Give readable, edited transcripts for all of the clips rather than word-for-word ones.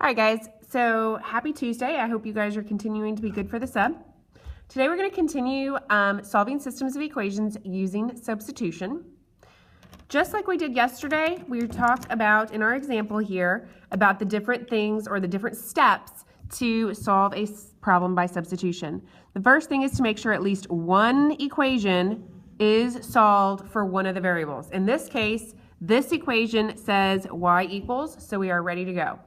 All right, guys, so happy Tuesday. I hope you guys are continuing to be good for the sub. Today we're going to continue solving systems of equations using substitution. Just like we did yesterday, we talked about, in our example here, about the different things or the different steps to solve a problem by substitution. The first thing is to make sure at least one equation is solved for one of the variables. In this case, this equation says y equals, so we are ready to go.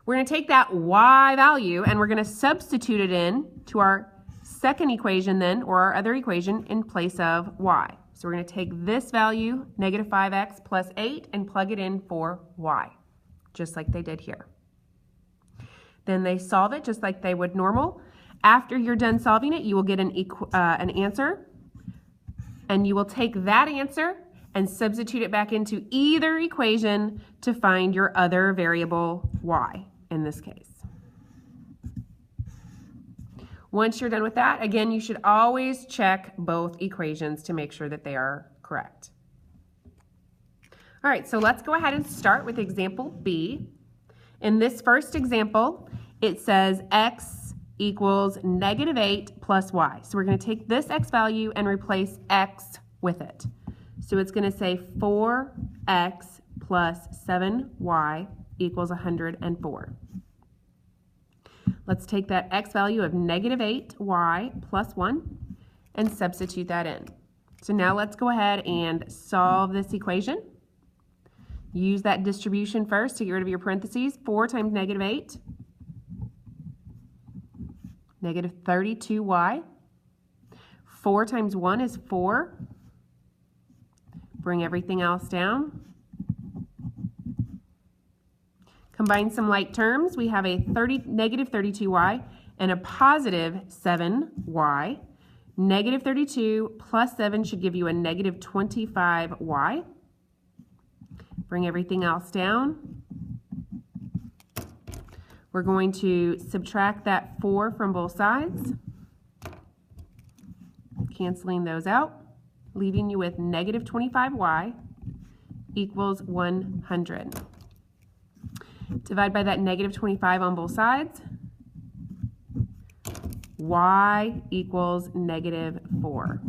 We're going to take that y value and we're going to substitute it in to our second equation then, or our other equation, in place of y. So we're going to take this value, negative 5x plus 8, and plug it in for y, just like they did here. Then they solve it just like they would normal. After you're done solving it, you will get an answer, and you will take that answer and substitute it back into either equation to find your other variable y in this case. Once you're done with that, again, you should always check both equations to make sure that they are correct. All right, so let's go ahead and start with example B. In this first example, it says x equals negative 8 plus y. So we're going to take this x value and replace x with it. So it's going to say 4x plus 7y equals 104. Let's take that x value of negative 8y plus 1 and substitute that in. So now let's go ahead and solve this equation. Use that distribution first to get rid of your parentheses. 4 times negative 8, negative 32y. 4 times 1 is 4. Bring everything else down. Combine some like terms. We have a negative 32y and a positive 7y. Negative 32 plus 7 should give you a negative 25y. Bring everything else down. We're going to subtract that 4 from both sides, canceling those out, leaving you with negative 25y equals 100. Divide by that negative 25 on both sides. Y equals negative 4.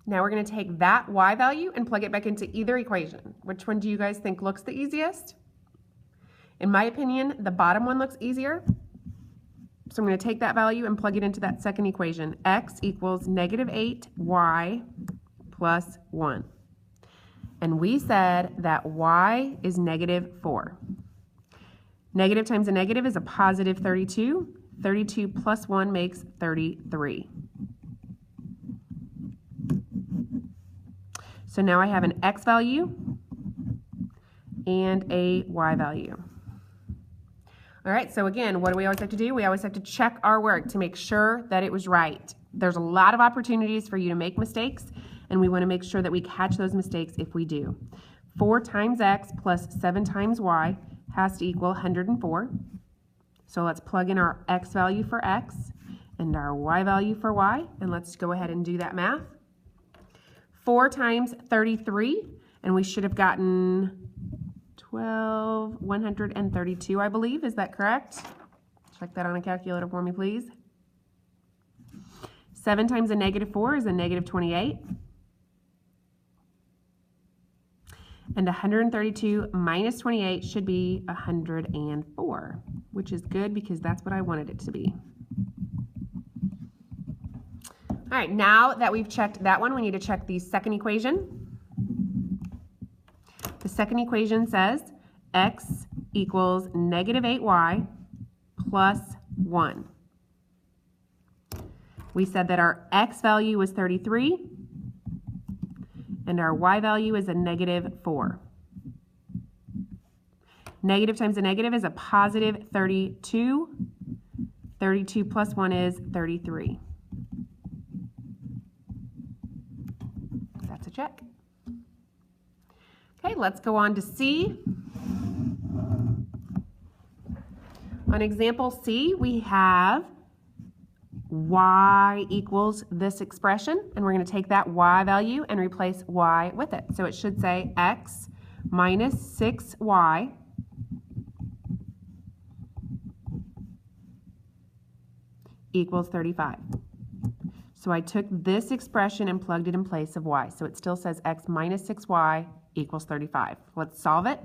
Now we're going to take that y value and plug it back into either equation. Which one do you guys think looks the easiest? In my opinion, the bottom one looks easier. So I'm going to take that value and plug it into that second equation. X equals negative 8y plus 1. And we said that y is negative 4. Negative times a negative is a positive 32. 32 plus 1 makes 33. So now I have an x value and a y value. All right, so again, what do we always have to do? We always have to check our work to make sure that it was right. There's a lot of opportunities for you to make mistakes, and we want to make sure that we catch those mistakes if we do. 4 times x plus 7 times y has to equal 104. So let's plug in our x value for x and our y value for y, and let's go ahead and do that math. 4 times 33, and we should have gotten 132, I believe. Is that correct? Check that on a calculator for me, please. 7 times a negative 4 is a negative 28. And 132 minus 28 should be 104, which is good because that's what I wanted it to be. All right, now that we've checked that one, we need to check the second equation. The second equation says x equals negative 8y plus 1. We said that our x value was 33. And our y value is a negative 4. Negative times a negative is a positive 32. 32 plus 1 is 33. That's a check. Okay, let's go on to C. On example C, we have y equals this expression, and we're going to take that y value and replace y with it. So it should say x minus 6y equals 35. So I took this expression and plugged it in place of y. So it still says x minus 6y equals 35. Let's solve it.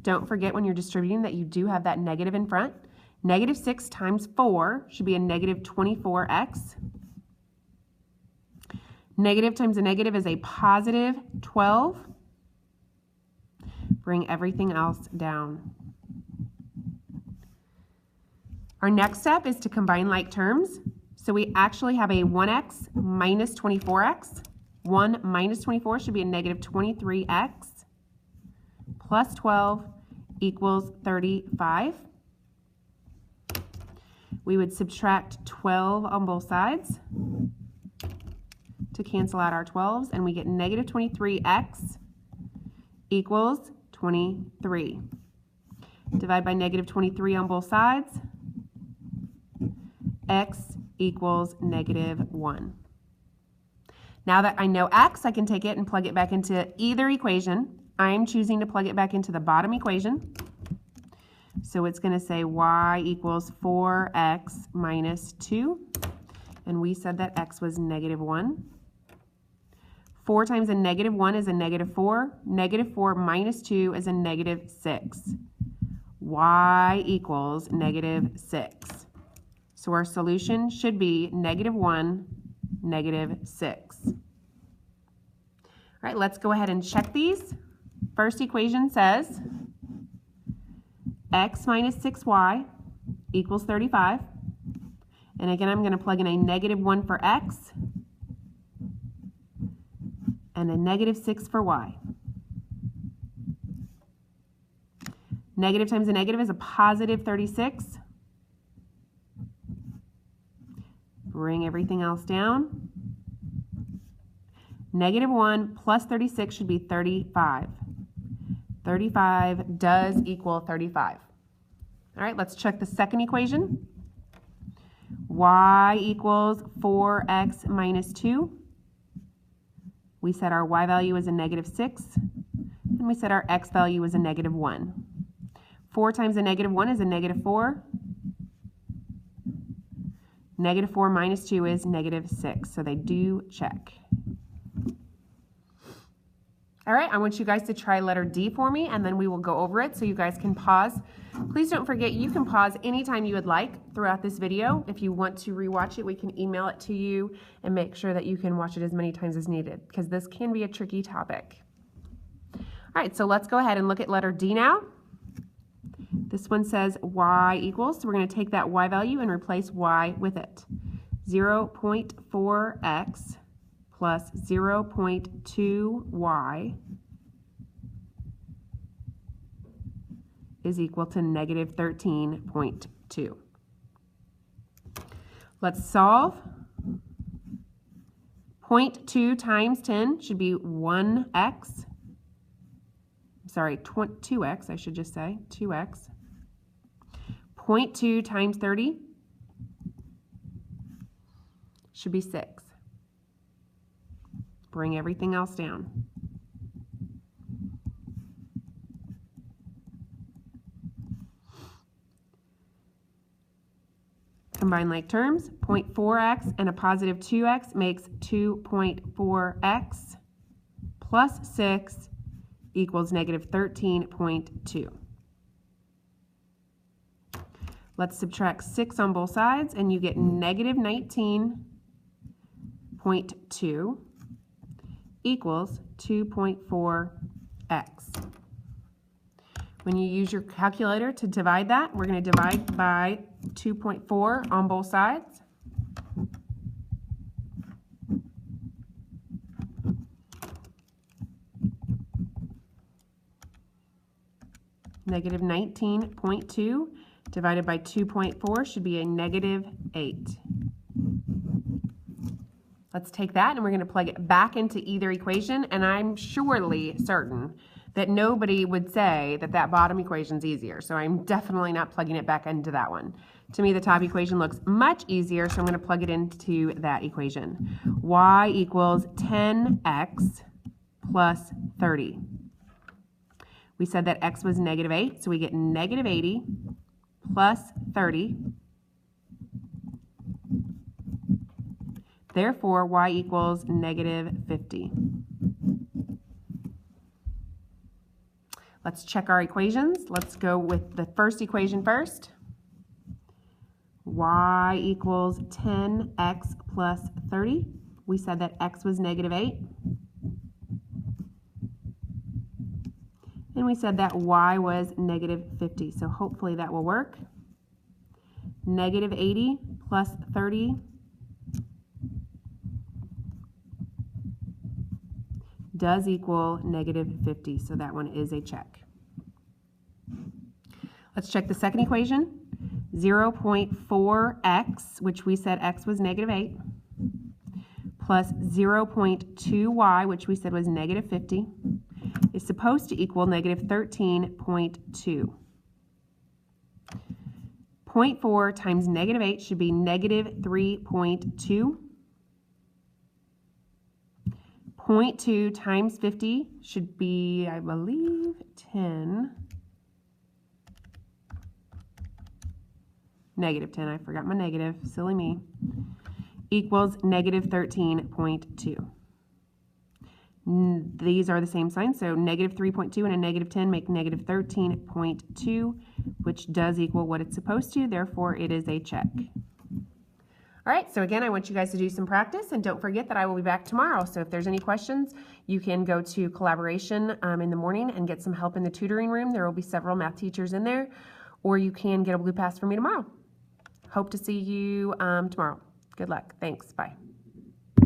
Don't forget when you're distributing that you do have that negative in front. Negative 6 times 4 should be a negative 24x. Negative times a negative is a positive 12. Bring everything else down. Our next step is to combine like terms. So we actually have a 1x minus 24x. 1 minus 24 should be a negative 23x plus 12 equals 35. We would subtract 12 on both sides to cancel out our 12s, and we get negative 23x equals 23. Divide by negative 23 on both sides. X equals negative 1. Now that I know x, I can take it and plug it back into either equation. I'm choosing to plug it back into the bottom equation. So it's going to say y equals 4x minus 2. And we said that x was negative 1. 4 times a negative 1 is a negative 4. Negative 4 minus 2 is a negative 6. Y equals negative 6. So our solution should be negative 1, negative 6. All right, let's go ahead and check these. First equation says x minus 6y equals 35. And again, I'm going to plug in a negative 1 for x and a negative 6 for y. Negative times a negative is a positive 36. Bring everything else down. Negative 1 plus 36 should be 35. 35 does equal 35. All right, let's check the second equation. Y equals 4x minus 2. We said our y value is a negative 6, and we said our x value is a negative 1. 4 times a negative 1 is a negative 4. Negative 4 minus 2 is negative 6, so they do check. All right, I want you guys to try letter D for me, and then we will go over it so you guys can pause. Please don't forget you can pause anytime you would like throughout this video. If you want to rewatch it, we can email it to you and make sure that you can watch it as many times as needed, because this can be a tricky topic. All right, so let's go ahead and look at letter D now. This one says y equals, so we're going to take that y value and replace y with it. 0.4x plus 0.2y is equal to negative 13.2. Let's solve. 0.2 times 10 should be 1x. Sorry, 2x, I should just say, 2x. 0.2 times 30 should be 6. Bring everything else down. Combine like terms. 0.4x and a positive 2x makes 2.4x plus 6 equals negative 13.2. Let's subtract 6 on both sides, and you get negative 19.2 equals 2.4x. When you use your calculator to divide that, we're going to divide by 2.4 on both sides. Negative 19.2 divided by 2.4 should be a negative 8. Let's take that and we're going to plug it back into either equation, and I'm surely certain that nobody would say that that bottom equation is easier, so I'm definitely not plugging it back into that one. To me, the top equation looks much easier, so I'm going to plug it into that equation. Y equals 10x plus 30. We said that x was negative 8, so we get negative 80 plus 30 Therefore, y equals negative 50. Let's check our equations. Let's go with the first equation first. Y equals 10x plus 30. We said that x was negative 8. And we said that y was negative 50. So hopefully that will work. Negative 80 plus 30 does equal negative 50. So that one is a check. Let's check the second equation. 0.4x, which we said x was negative 8, plus 0.2y, which we said was negative 50, is supposed to equal negative 13.2. 0.4 times negative 8 should be negative 3.2. 0.2 times 50 should be, I believe, 10. Negative 10, I forgot my negative, silly me, equals negative 13.2. These are the same sign, so negative 3.2 and a negative 10 make negative 13.2, which does equal what it's supposed to, therefore it is a check. All right, so again, I want you guys to do some practice, and don't forget that I will be back tomorrow. So if there's any questions, you can go to Collaboration in the morning and get some help in the tutoring room. There will be several math teachers in there, or you can get a blue pass for me tomorrow. Hope to see you tomorrow. Good luck. Thanks. Bye.